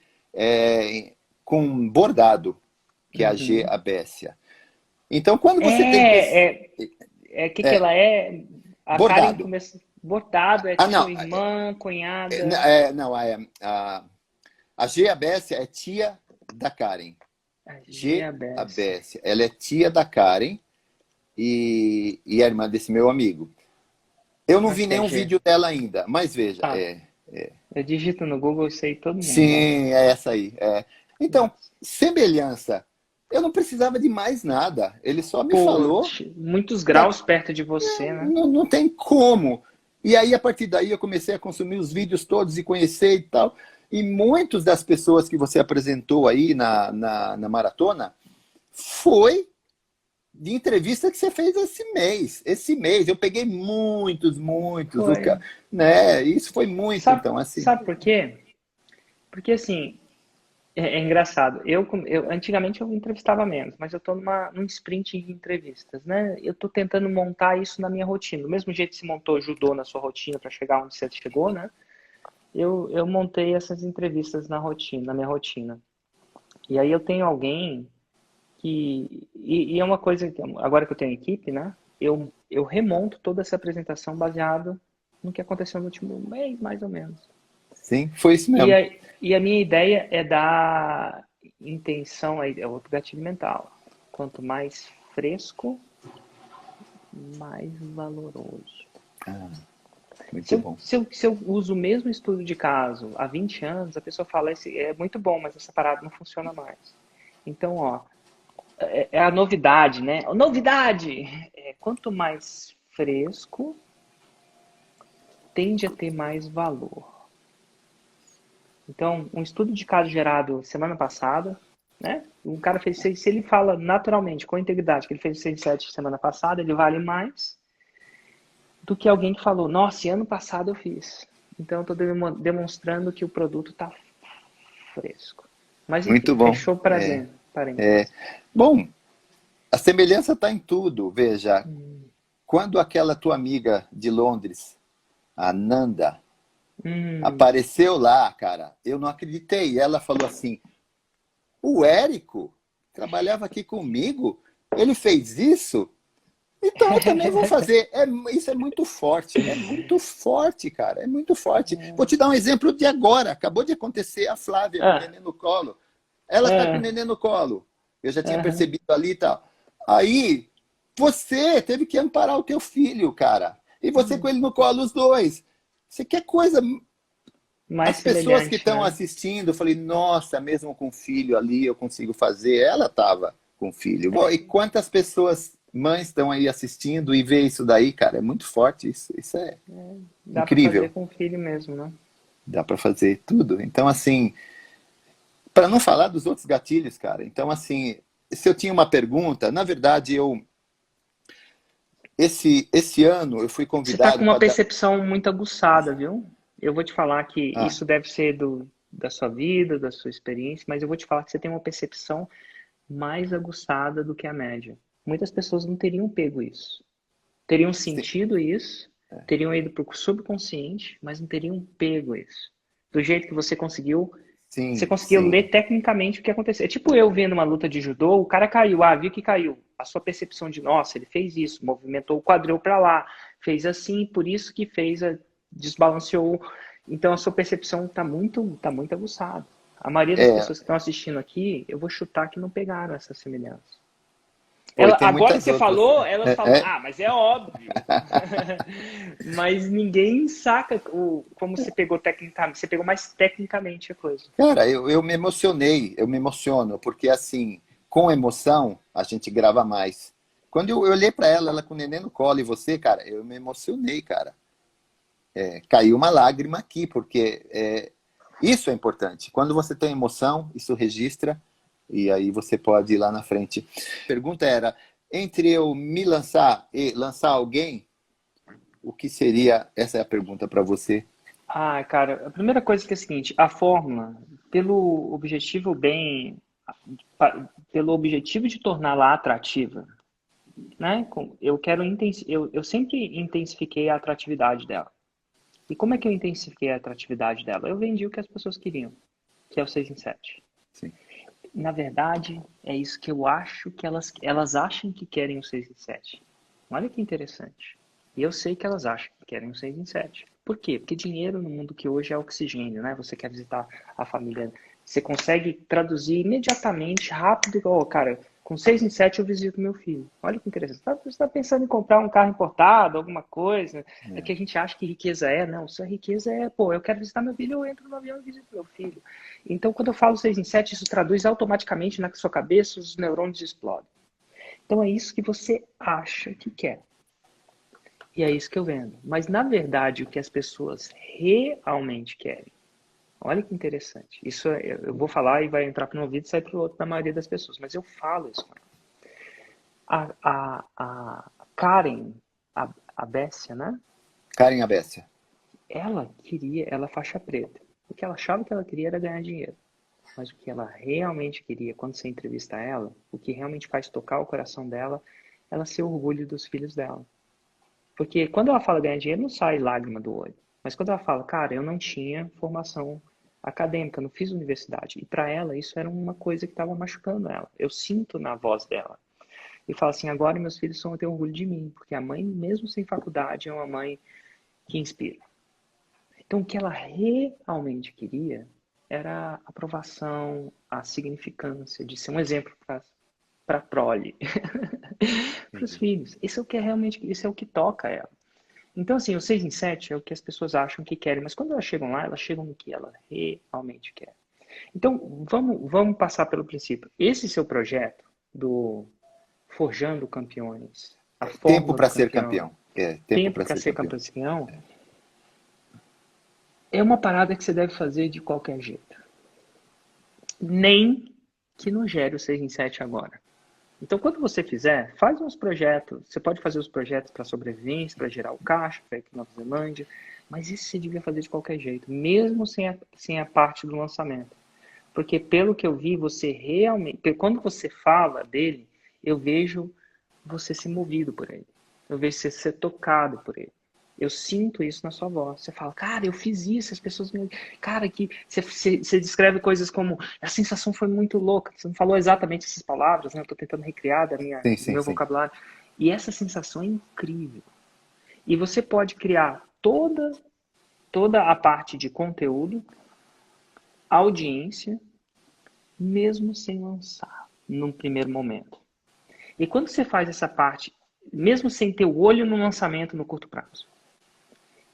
com bordado, que é a G Abessia. Então, quando você tem... que ela é? A bordado. Karen começou... Bordado, é tipo irmã, cunhada... A G Abessia é tia da Karen. G Abessia. Ela é tia da Karen e a irmã desse meu amigo. Eu não vi nenhum vídeo dela ainda, mas veja. Eu digito no Google e sei todo mundo. Sim, é essa aí. Então, semelhança. Eu não precisava de mais nada. Ele só me falou. Muitos graus perto de você, né? Não tem como. E aí, a partir daí, eu comecei a consumir os vídeos todos e conhecer e tal. E muitas das pessoas que você apresentou aí na maratona foi de entrevista que você fez esse mês. Esse mês eu peguei muitos, né? Isso foi muito, então assim. Sabe por quê? Porque assim, é engraçado. Eu antigamente eu entrevistava menos, mas eu estou num sprint de entrevistas, né? Eu estou tentando montar isso na minha rotina. Do mesmo jeito que você montou judô na sua rotina para chegar onde você chegou, né? Eu montei essas entrevistas na minha rotina. E aí eu tenho alguém que... E é uma coisa, agora que eu tenho equipe, né? Eu remonto toda essa apresentação baseado no que aconteceu no último mês, mais ou menos. Sim, foi isso mesmo. E a minha ideia é dar intenção, é outro gatilho mental. Quanto mais fresco, mais valoroso. Muito bom. Se eu uso o mesmo estudo de caso há 20 anos, a pessoa fala, é muito bom, mas essa parada não funciona mais. Então, é a novidade, né? Novidade! Quanto mais fresco, tende a ter mais valor. Então, um estudo de caso gerado semana passada, né? Um cara fez, se ele fala naturalmente, com integridade, que ele fez 6,7 semana passada, ele vale mais do que alguém que falou, nossa, ano passado eu fiz. Então, eu estou demonstrando que o produto está fresco. Mas, enfim, muito bom. Fechou para dentro. Bom, a semelhança está em tudo. Veja, quando aquela tua amiga de Londres, a Nanda, apareceu lá, cara, eu não acreditei. Ela falou assim, o Érico trabalhava aqui comigo, ele fez isso? Então eu também vou fazer. Isso é muito forte, cara, é muito forte. Vou te dar um exemplo de agora, acabou de acontecer, a Flávia com o neném no colo. Ela tá com o neném no colo. Eu já tinha percebido ali e tal. Aí, você teve que amparar o teu filho, cara. E você com ele no colo, os dois. Você quer coisa mais As pessoas que semelhante, estão né? assistindo, eu falei, nossa, mesmo com filho ali eu consigo fazer. Ela estava com filho. Bom, e quantas pessoas, mães, estão aí assistindo e vê isso daí, cara? É muito forte isso. Isso é Dá para fazer incrível. com o filho mesmo, né? Dá para fazer tudo. Então, assim, para não falar dos outros gatilhos, cara. Então, assim, se eu tinha uma pergunta, na verdade, esse ano eu fui Você está com convidado uma para dar. percepção muito aguçada, viu? Eu vou te falar que Ah, isso deve ser da sua vida, da sua experiência, mas eu vou te falar que você tem uma percepção mais aguçada do que a média. Muitas pessoas não teriam pego isso. Teriam sim, sentido isso, teriam ido para o subconsciente, mas não teriam pego isso. Do jeito que você sim, conseguiu sim. ler tecnicamente o que aconteceu. É tipo eu vendo uma luta de judô, o cara caiu, viu que caiu. A sua percepção de, nossa, ele fez isso, movimentou o quadril para lá, fez assim, por isso que desbalanceou. Então a sua percepção tá muito aguçada. A maioria das É, pessoas que estão assistindo aqui, eu vou chutar que não pegaram essa semelhança. oi, tem Agora que muitas você outras. falou, elas falam, É, mas é óbvio. Mas ninguém saca como você pegou tecnicamente. Você pegou mais tecnicamente a coisa. cara, eu me emocionei, eu me emociono, porque assim, com emoção, a gente grava mais. Quando eu olhei para ela, ela com o neném no colo e você, cara, eu me emocionei, cara. Caiu uma lágrima aqui, porque isso é importante. Quando você tem emoção, isso registra, e aí você pode ir lá na frente. A pergunta era, entre eu me lançar e lançar alguém, o que seria? Essa é a pergunta para você. Cara, a primeira coisa que é a seguinte, a fórmula, pelo objetivo bem, pelo objetivo de torná-la atrativa, né? Eu sempre intensifiquei a atratividade dela. E como é que eu intensifiquei a atratividade dela? Eu vendi o que as pessoas queriam, que é o 6 em 7. Sim. Na verdade, é isso que eu acho que elas acham que querem o 6 em 7. Olha que interessante. E eu sei que elas acham que querem o 6 em 7. Por quê? Porque dinheiro no mundo que hoje é oxigênio, né? Você quer visitar a família, você consegue traduzir imediatamente, rápido, igual, cara, com 6 em 7 eu visito meu filho. Olha que interessante. Você está pensando em comprar um carro importado, alguma coisa, é que a gente acha que riqueza não. Sua riqueza eu quero visitar meu filho, eu entro no avião e visito meu filho. Então, quando eu falo 6 em 7, isso traduz automaticamente na sua cabeça, os neurônios explodem. Então, é isso que você acha que quer. E é isso que eu vendo. Mas, na verdade, o que as pessoas realmente querem. Olha que interessante. Isso eu vou falar e vai entrar para um ouvido e sair para o outro da maioria das pessoas. Mas eu falo isso. A Karen, a Bessia, né? Karen Abessia. Ela faixa preta. O que ela achava que ela queria era ganhar dinheiro. Mas o que ela realmente queria, quando você entrevista ela, o que realmente faz tocar o coração dela, ela ser orgulho dos filhos dela. Porque quando ela fala ganhar dinheiro, não sai lágrima do olho. Mas quando ela fala, cara, eu não tinha formação acadêmica, não fiz universidade. E para ela, isso era uma coisa que estava machucando ela. Eu sinto na voz dela. E fala assim, agora meus filhos vão ter orgulho de mim. Porque a mãe, mesmo sem faculdade, é uma mãe que inspira. Então, o que ela realmente queria era a aprovação, a significância de ser um exemplo para a prole, para os filhos. Isso é o que toca ela. Então, assim, o 6 em 7 é o que as pessoas acham que querem, mas quando elas chegam lá, elas chegam no que ela realmente quer. Então, vamos passar pelo princípio. Esse seu projeto do Forjando Campeões, a Tempo fórmula para do ser campeão, campeão. Tempo tempo para para ser ser campeão. campeão, é uma parada que você deve fazer de qualquer jeito. Nem que não gere o 6 em 7 agora. Então, quando você fizer, faz uns projetos. Você pode fazer os projetos para sobrevivência, para gerar o caixa, para ir para Nova Zelândia, mas isso você devia fazer de qualquer jeito, mesmo sem a parte do lançamento. Porque, pelo que eu vi, você realmente. Quando você fala dele, eu vejo você ser movido por ele. Eu vejo você ser tocado por ele. Eu sinto isso na sua voz. Você fala, cara, eu fiz isso, as pessoas me. Cara, que você descreve coisas como a sensação foi muito louca. Você não falou exatamente essas palavras, né? Eu estou tentando recriar Sim, do sim, meu sim. vocabulário. E essa sensação é incrível. E você pode criar toda a parte de conteúdo, audiência, mesmo sem lançar, num primeiro momento. E quando você faz essa parte, mesmo sem ter o olho no lançamento no curto prazo,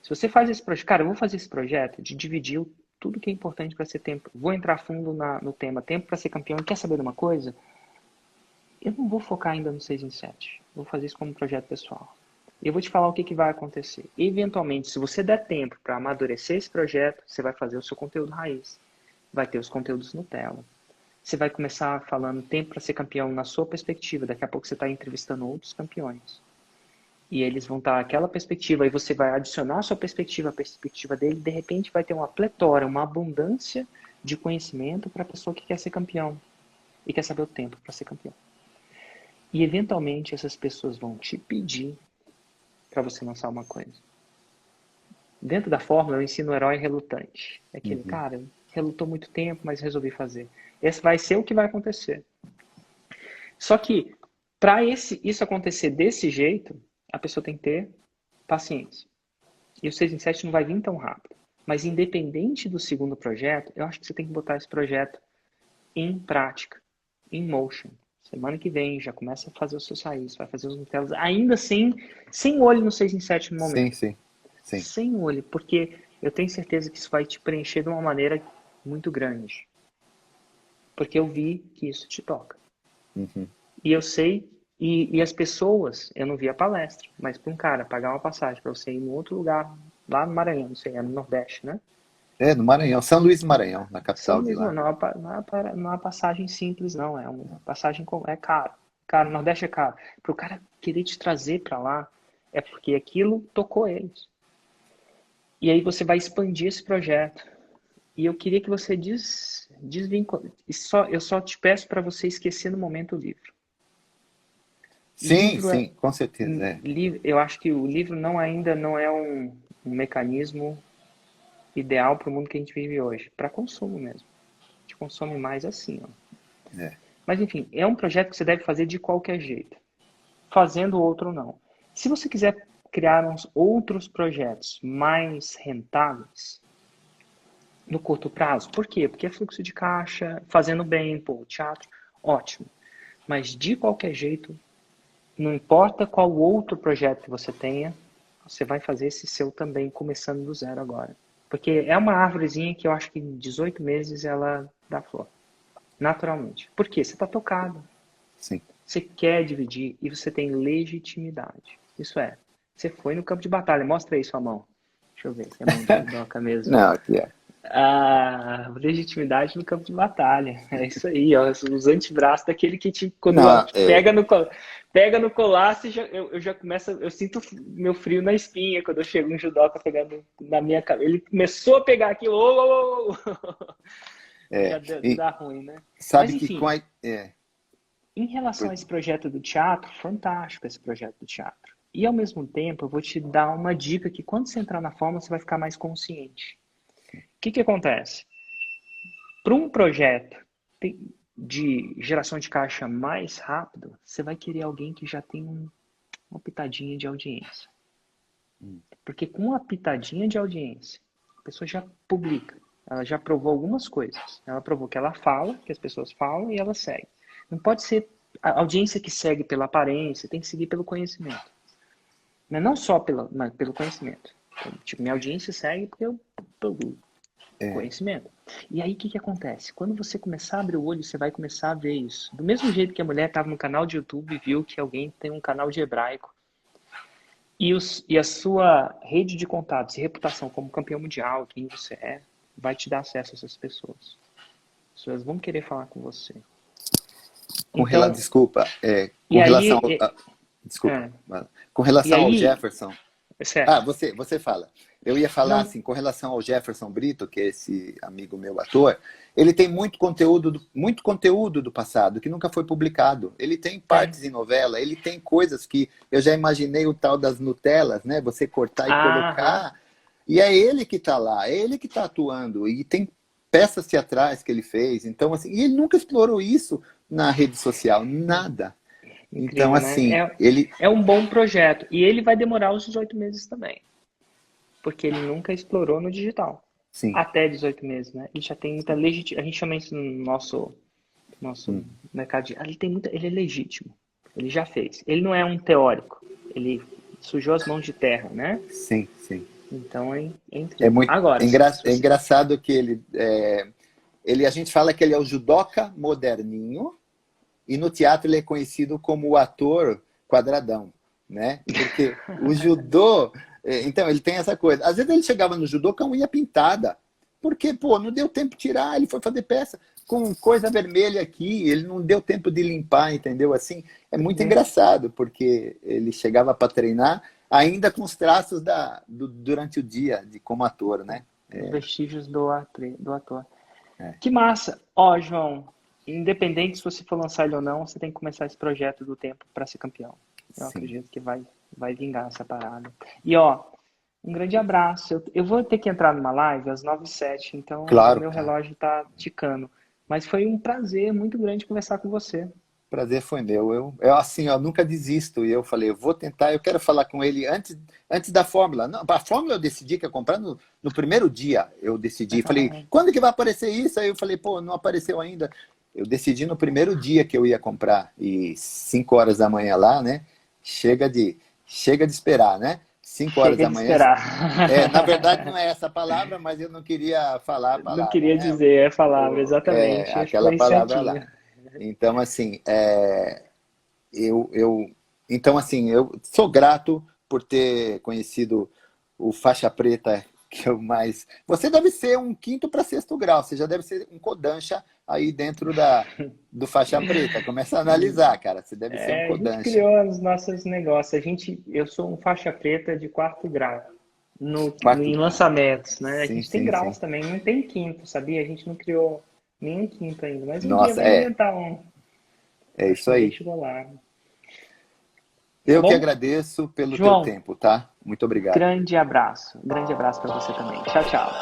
se você faz esse projeto, cara, eu vou fazer esse projeto de dividir tudo que é importante para ser tempo. Vou entrar fundo no tema tempo para ser campeão. E quer saber de uma coisa? Eu não vou focar ainda no 6 em 7. Vou fazer isso como projeto pessoal. Eu vou te falar o que vai acontecer. Eventualmente, se você der tempo para amadurecer esse projeto, você vai fazer o seu conteúdo raiz. Vai ter os conteúdos Nutella. Você vai começar falando tempo para ser campeão na sua perspectiva. Daqui a pouco você está entrevistando outros campeões. E eles vão estar aquela perspectiva, e você vai adicionar a sua perspectiva, a perspectiva dele, de repente vai ter uma pletora, uma abundância de conhecimento para a pessoa que quer ser campeão e quer saber o tempo para ser campeão. E eventualmente essas pessoas vão te pedir para você lançar uma coisa. Dentro da fórmula eu ensino o herói relutante. É aquele cara, relutou muito tempo, mas resolvi fazer. Esse vai ser o que vai acontecer. Só que para isso acontecer desse jeito, a pessoa tem que ter paciência. E o 6 em 7 não vai vir tão rápido. Mas independente do segundo projeto, eu acho que você tem que botar esse projeto em prática, em motion. Semana que vem já começa a fazer os seus raízes, vai fazer os Nutellas, ainda sem olho no 6 em 7 no momento. Sim. Sem olho, porque eu tenho certeza que isso vai te preencher de uma maneira muito grande. Porque eu vi que isso te toca. E eu sei, e as pessoas, eu não vi a palestra, mas para um cara pagar uma passagem para você ir em outro lugar, lá no Maranhão, não sei, é no Nordeste, né? É, no Maranhão, São Luís do Maranhão, na capital São de Luís, lá. não é uma passagem simples, não. É uma passagem é caro. Cara, o Nordeste é caro. Para o cara querer te trazer para lá, é porque aquilo tocou eles. E aí você vai expandir esse projeto. E eu queria que você desvincule. Eu só te peço para você esquecer no momento o livro. Sim, com certeza. Eu acho que o livro ainda não é um mecanismo ideal para o mundo que a gente vive hoje. Para consumo mesmo. A gente consome mais assim. Ó. Mas enfim, é um projeto que você deve fazer de qualquer jeito. Fazendo outro ou não. Se você quiser criar uns outros projetos mais rentáveis no curto prazo, por quê? Porque é fluxo de caixa, fazendo bem, teatro, ótimo. Mas de qualquer jeito, não importa qual outro projeto que você tenha, você vai fazer esse seu também, começando do zero agora. Porque é uma árvorezinha que eu acho que em 18 meses ela dá flor. Naturalmente. Por quê? Você está tocado. Sim. Você quer dividir e você tem legitimidade. Isso é. Você foi no campo de batalha. Mostra aí sua mão. Deixa eu ver se é mão de judoca mesmo. Não, aqui é. Legitimidade no campo de batalha. É isso aí, ó. Os antebraços daquele que pega no colar, eu já começo. Eu sinto meu frio na espinha quando eu chego um judoca pegando na minha cabeça. Ele começou a pegar aqui. Já dá ruim, né? Sabe. Mas, enfim, em relação a esse projeto do teatro, fantástico esse projeto do teatro. E ao mesmo tempo, eu vou te dar uma dica que quando você entrar na forma, você vai ficar mais consciente. O que acontece? Para um projeto de geração de caixa mais rápido, você vai querer alguém que já tem uma pitadinha de audiência. Porque com uma pitadinha de audiência, a pessoa já publica. Ela já provou algumas coisas. Ela provou que ela fala, que as pessoas falam e ela segue. Não pode ser a audiência que segue pela aparência, tem que seguir pelo conhecimento. Mas não só pelo conhecimento. Então, tipo, minha audiência segue porque eu produzo conhecimento. E aí o que acontece? Quando você começar a abrir o olho, você vai começar a ver isso. Do mesmo jeito que a mulher estava no canal de YouTube e viu que alguém tem um canal de hebraico. E a sua rede de contatos e reputação como campeão mundial, quem você é, vai te dar acesso a essas pessoas. As pessoas vão querer falar com você. Desculpa. Com relação ao Jefferson. Você fala. Eu ia falar assim, com relação ao Jefferson Brito, que é esse amigo meu ator, ele tem muito conteúdo do passado que nunca foi publicado. Ele tem partes em novela, ele tem coisas que eu já imaginei o tal das Nutellas, né? Você cortar e colocar. E é ele que está lá, é ele que está atuando. E tem peças teatrais que ele fez. Então, assim, e ele nunca explorou isso na rede social, nada. Incrível, então, assim, né? ele... É um bom projeto. E ele vai demorar os 18 meses também. Porque ele nunca explorou no digital. Sim. Até 18 meses, né? Ele já tem muita legitimidade. A gente chama isso no nosso mercado. Ele é legítimo. Ele já fez. Ele não é um teórico. Ele sujou as mãos de terra, né? Sim. Então é É incrível. muito Agora, é engraçado que a gente fala que ele é o judoca moderninho e no teatro ele é conhecido como o ator quadradão, né? Porque o judô, então ele tem essa coisa. Às vezes ele chegava no judô com a unha pintada, porque pô, não deu tempo de tirar, ele foi fazer peça com coisa vermelha aqui, ele não deu tempo de limpar, entendeu? Assim, é muito engraçado, porque ele chegava para treinar ainda com os traços durante o dia, de como ator, né? os vestígios do ator. É. Que massa! Ó, João, independente se você for lançar ele ou não, você tem que começar esse projeto do tempo para ser campeão. Eu Sim. acredito que vai vingar essa parada. E ó, um grande abraço. Eu vou ter que entrar numa live às 9h07, então Claro, o meu cara. relógio tá ticando. Mas foi um prazer muito grande conversar com você. Prazer foi meu. Eu assim, eu nunca desisto. E eu falei, eu vou tentar, eu quero falar com ele antes da Fórmula. Não, a Fórmula eu decidi que ia comprar no primeiro dia. Eu decidi, falei, quando que vai aparecer isso? Aí eu falei, pô, não apareceu ainda. Eu decidi no primeiro dia que eu ia comprar. E 5 horas da manhã lá, né? Chega de esperar, né? 5 horas da manhã. Na verdade não é essa palavra, mas eu não queria falar a palavra. Não queria né? dizer a palavra, exatamente. Aquela Foi palavra certinho. lá. Então, assim, então, assim, eu sou grato por ter conhecido o faixa preta que eu mais... Você deve ser um 5º para 6º grau, você já deve ser um kodansha aí dentro do faixa preta. Começa a analisar, cara, você deve ser um A gente kodansha. criou os nossos negócios. Eu sou um faixa preta de 4º grau em lançamentos, né? A Sim, gente tem sim, graus sim. também, não tem 5º, sabia? A gente não criou nenhum 5º ainda, mas um Nossa, dia vai inventar um. É isso aí. Chegou lá. Eu Bom? que agradeço pelo João, teu tempo, tá? Muito obrigado. Grande abraço para você também. Tchau, tchau.